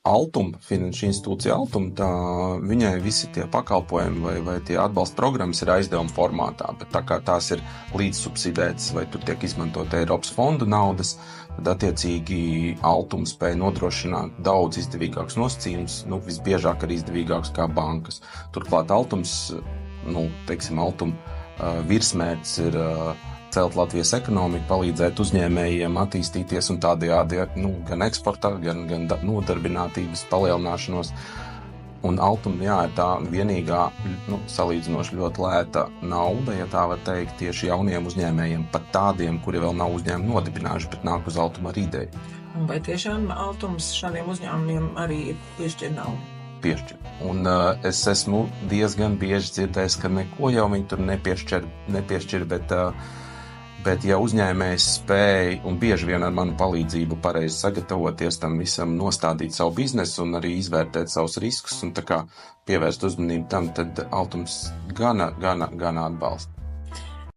Finanšu institūcija Altuma, viņai visi tie pakalpojumi vai tie atbalsta programmas ir aizdevuma formātā, bet tā kā tās ir līdzsubsidētas vai tur tiek izmantot Eiropas fondu naudas, tad attiecīgi Altuma spēja nodrošināt daudz izdevīgākus nosacījumus, visbiežāk arī izdevīgākus kā bankas. Turklāt Altums, Altuma virsmērķis ir celt Latvijas ekonomiku, palīdzēt uzņēmējiem attīstīties un tādējādi gan eksportā, gan nodarbinātības palielināšanos. Un Altuma, ir tā vienīgā, salīdzinoši ļoti lēta nauda, ja tā var teikt, tieši jauniem uzņēmējiem, pat tādiem, kuri vēl nav uzņēmumu nodibinājuši, bet nāk uz Altuma ar ideju. Vai tiešām Altums šādiem uzņēmumiem arī piešķir naudu? Piešķir. Un es esmu diezgan bieži dzirdējis, ka neko jau viņi tur nepiešķir, bet ja uzņēmējs spēja un bieži vien ar manu palīdzību pareizi sagatavoties tam visam, nostādīt savu biznesu un arī izvērtēt savus riskus un tā kā pievērst uzmanību tam, tad Altums gana atbalsta.